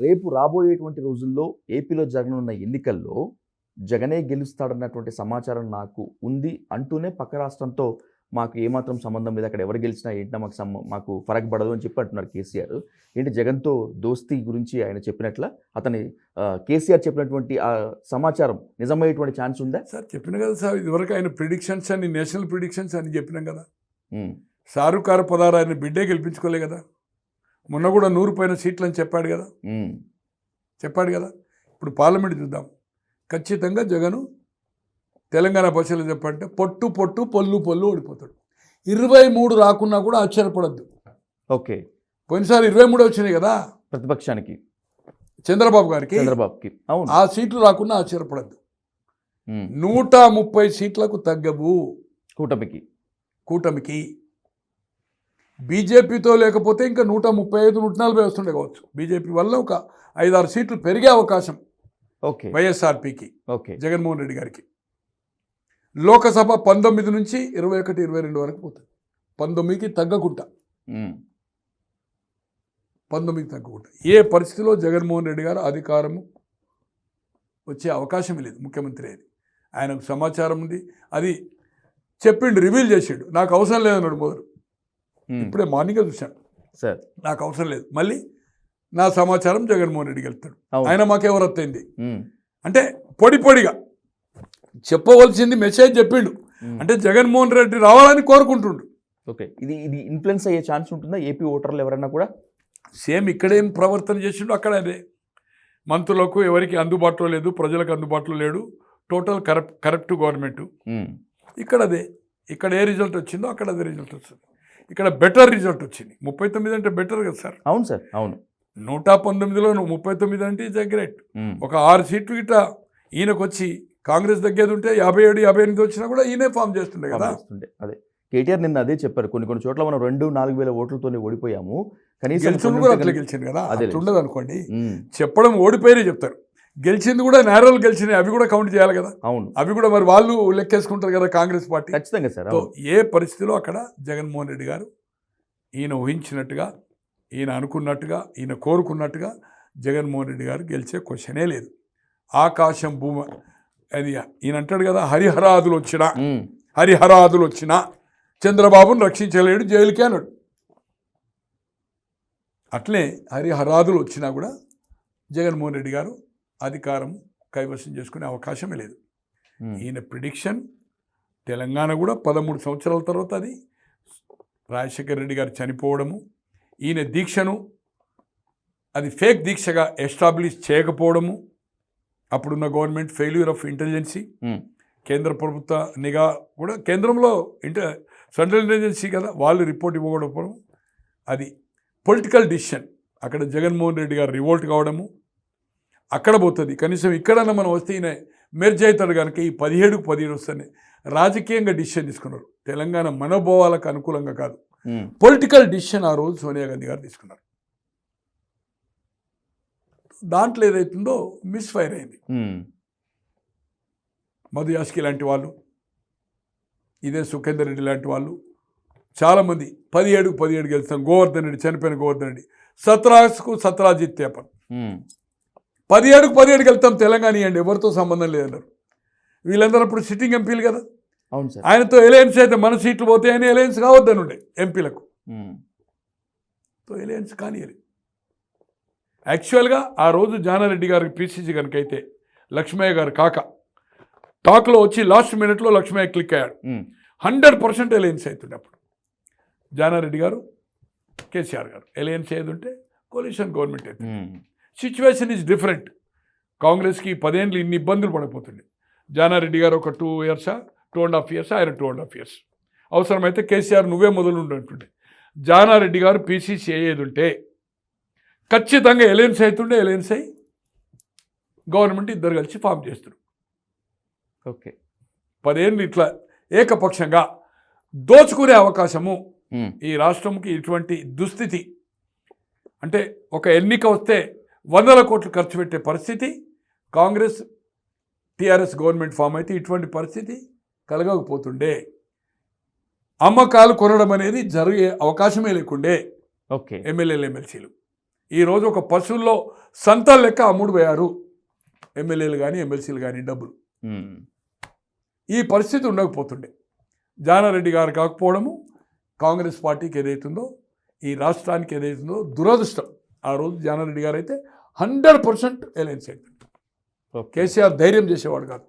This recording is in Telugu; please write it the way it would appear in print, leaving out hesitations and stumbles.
రేపు రాబోయేటువంటి రోజుల్లో ఏపీలో జరగనున్న ఎన్నికల్లో జగనే గెలుస్తాడన్నటువంటి సమాచారం నాకు ఉంది అంటూనే పక్క రాష్ట్రంతో మాకు ఏమాత్రం సంబంధం లేదు, అక్కడ ఎవరు గెలిచినా ఏంటో మాకు ఫరక్ పడదు అని చెప్పి అంటున్నారు కేసీఆర్. ఏంటి జగన్తో దోస్తీ గురించి ఆయన చెప్పినట్ల అతని కేసీఆర్ చెప్పినటువంటి ఆ సమాచారం నిజమయ్యేటువంటి ఛాన్స్ ఉందా? సార్ చెప్పిన కదా సార్, ఇదివరకు ఆయన ప్రిడిక్షన్స్ అని నేషనల్ ప్రిడిక్షన్స్ అని చెప్పినాం కదా. షారుఖ్ ఖాన్ 16 ఆయన బిడ్డే గెలిపించుకోలే కదా. మొన్న కూడా 100 పైన సీట్లు అని చెప్పాడు కదా. ఇప్పుడు పార్లమెంట్ చూద్దాం. ఖచ్చితంగా జగను తెలంగాణ భాషలో చెప్పంటే పొట్టు పొట్టు పొల్లు పొల్లు ఓడిపోతాడు. 23 రాకున్నా కూడా ఆశ్చర్యపడద్దు. ఓకే, పోయినసారి 23 వచ్చినాయి కదా ప్రతిపక్షానికి, చంద్రబాబుకి. అవును, ఆ సీట్లు రాకున్నా ఆశ్చర్యపడద్దు. 130 సీట్లకు తగ్గవు కూటమికి. బీజేపీతో లేకపోతే ఇంకా 135, 140 వస్తుండే కావచ్చు. బీజేపీ వల్ల ఒక 5-6 సీట్లు పెరిగే అవకాశం వైఎస్ఆర్పీకి, జగన్మోహన్ రెడ్డి గారికి. లోకసభ 19 నుంచి 21, 22 వరకు పోతుంది. 19కి తగ్గకుండా. ఏ పరిస్థితిలో జగన్మోహన్ రెడ్డి గారు అధికారము వచ్చే అవకాశం లేదు. ముఖ్యమంత్రి అది ఆయనకు సమాచారం ఉంది, అది చెప్పిండు, రివీల్ చేసిండు. నాకు అవసరం లేదన్నాడు మొదలు. ఇప్పుడే మార్నింగ్గా చూశాను, నాకు అవసరం లేదు. మళ్ళీ నా సమాచారం జగన్మోహన్ రెడ్డికి వెళ్తాడు. ఆయన మాకెవరు వస్తుంది అంటే పొడిగా చెప్పవలసింది మెసేజ్ చెప్పిండు. అంటే జగన్మోహన్ రెడ్డి రావాలని కోరుకుంటుండు. ఓకే, ఇది ఇన్ఫ్లుయెన్స్ అయ్యే ఛాన్స్ ఉంటుందా ఏపీ ఓటర్లు ఎవరైనా కూడా? సేమ్ ఇక్కడేం ప్రవర్తన చేసిండు అక్కడ అదే. మంత్రులకు ఎవరికి అందుబాటులో లేదు, ప్రజలకు అందుబాటులో లేడు. Total corrupt government. ఇక్కడ అదే. ఇక్కడ ఏ రిజల్ట్ వచ్చిందో అక్కడ అదే రిజల్ట్ వస్తుంది. ఇక్కడ బెటర్ రిజల్ట్ వచ్చింది. 39 అంటే బెటర్ కదా సార్. అవును సార్, అవును. 119లో 39 అంటే ఇట్స్ గ్రేట్. ఒక 6 సీట్లు ఇట్లా ఈయనకు వచ్చి కాంగ్రెస్ దగ్గర ఉంటే 57, 58 వచ్చినా కూడా ఈయనే ఫామ్ చేస్తుండే కదా. అదే కేటీఆర్ నిన్న అదే చెప్పారు. కొన్ని చోట్ల మనం 2-4 వేల ఓట్లతోనే ఓడిపోయాము, కనీసం గెలిచింది కూడా అట్లా గెలిచింది కదా. అట్లా ఉండదు అనుకోండి. చెప్పడం ఓడిపోయినే చెప్తారు, గెలిచింది కూడా నేరాలు గెలిచినాయి, అవి కూడా కౌంట్ చేయాలి కదా. అవును, అవి కూడా మరి వాళ్ళు లెక్కేసుకుంటారు కదా కాంగ్రెస్ పార్టీ. ఖచ్చితంగా సార్. ఏ పరిస్థితిలో అక్కడ జగన్మోహన్ రెడ్డి గారు ఈయన ఊహించినట్టుగా, ఈయన అనుకున్నట్టుగా, ఈయన కోరుకున్నట్టుగా జగన్మోహన్ రెడ్డి గారు గెలిచే క్వశ్చనే లేదు. ఆకాశం భూమి అది ఈయన అంటాడు కదా, హరిహరాదులు వచ్చినా చంద్రబాబును రక్షించలేడు, జైలుకే అన్నాడు. అట్లే హరిహరాదులు వచ్చినా కూడా జగన్మోహన్ రెడ్డి గారు అధికారం కైవసం చేసుకునే అవకాశమే లేదు. ఈయన ప్రిడిక్షన్ తెలంగాణ కూడా 13 సంవత్సరాల తర్వాత అది రాజశేఖర రెడ్డి గారు చనిపోవడము, ఈయన దీక్షను అది ఫేక్ దీక్షగా ఎస్టాబ్లిష్ చేయకపోవడము, అప్పుడున్న గవర్నమెంట్ ఫెయిల్యూర్ ఆఫ్ ఇంటెలిజెన్సీ, కేంద్ర ప్రభుత్వ నిఘా కూడా కేంద్రంలో సెంట్రల్ ఇంటెలిజెన్సీ కదా, వాళ్ళు రిపోర్ట్ ఇవ్వకపోవడం, అది పొలిటికల్ డిసిషన్. అక్కడ జగన్మోహన్ రెడ్డి గారు రివోల్ట్ కావడము అక్కడ పోతుంది. కనీసం ఇక్కడన్నా మనం వస్తే ఈయన మెర్జ్ అవుతాడు కనుక ఈ 17కు 17 వస్తానే రాజకీయంగా డిసిషన్ తీసుకున్నారు. తెలంగాణ మనోభావాలకు అనుకూలంగా కాదు, పొలిటికల్ డిసిషన్ ఆ రోజు సోనియా గాంధీ గారు తీసుకున్నారు. దాంట్లో ఏదైతుందో మిస్ఫైర్ అయింది. మధు యాష్కి లాంటి వాళ్ళు, ఇదే సుఖేందర్ రెడ్డి లాంటి వాళ్ళు చాలామంది 17కు 17 గెలుస్తాం. గోవర్ధన్ రెడ్డి, చనిపోయిన గోవర్ధన్ రెడ్డి 17కు 17 జీతే 17కు 17 వెళ్తాం తెలంగాణ ఇవ్వండి, ఎవరితో సంబంధం లేదన్నారు. వీళ్ళందరూ అప్పుడు సిట్టింగ్ ఎంపీలు కదా. అవును సార్. ఆయనతో ఎలయన్స్ అయితే మన సీట్లు పోతే ఆయన ఎలయన్స్ కావద్దని ఉండే ఎంపీలకు. ఎలయన్స్ కానీ యాక్చువల్గా ఆ రోజు జానారెడ్డి గారికి పిసిసి కనుక అయితే లక్ష్మయ్య గారు కాక టాక్లో వచ్చి లాస్ట్ మినిట్లో లక్ష్మయ్య క్లిక్ అయ్యాడు. 100% ఎలయన్స్ అవుతుండే అప్పుడు. జానారెడ్డి గారు, కేసీఆర్ గారు ఎలయన్స్ ఏది ఉంటే కోalition గవర్నమెంట్ అయితే. Situation is different. కాంగ్రెస్కి 10 ఏళ్ళు ఇన్ని ఇబ్బందులు పడిపోతుండే. జానారెడ్డి గారు ఒక 2 years, 2.5 years, ఆయన 2.5 years. అవసరమైతే కేసీఆర్ నువ్వే మొదలు ఉంటుండే. జానారెడ్డి గారు పిసిసి అయ్యేది ఉంటే ఖచ్చితంగా ఎలయన్స్ అవుతుండే. ఎలయన్స్ అయ్యి గవర్నమెంట్ ఇద్దరు కలిసి ఫామ్ చేస్తారు. ఓకే, 10 ఏళ్ళు ఇట్లా ఏకపక్షంగా దోచుకునే అవకాశము ఈ రాష్ట్రంకి. ఇటువంటి దుస్థితి అంటే ఒక ఎన్నిక వస్తే 100 కోట్లు ఖర్చు పెట్టే పరిస్థితి, కాంగ్రెస్ టీఆర్ఎస్ గవర్నమెంట్ ఫామ్ అయితే ఇటువంటి పరిస్థితి కలగకపోతుండే. అమ్మకాలు కొనడం అనేది జరిగే అవకాశమే లేకుండే. ఓకే, ఎమ్మెల్యేలు ఎమ్మెల్సీలు ఈరోజు ఒక పశువుల్లో సంతల లెక్క అమ్ముడుపోయారు ఎమ్మెల్యేలు కానీ ఎమ్మెల్సీలు కానీ డబ్బులు. ఈ పరిస్థితి ఉండకపోతుండే. జానారెడ్డి గారు కాకపోవడము కాంగ్రెస్ పార్టీకి ఏదైతుందో, ఈ రాష్ట్రానికి ఏదైతుందో దురదృష్టం. ఆ రోజు జానారెడ్డి గారు అయితే 100% ఎలయన్స్ అయిపోయింది. కేసీఆర్ ధైర్యం చేసేవాడు కాదు.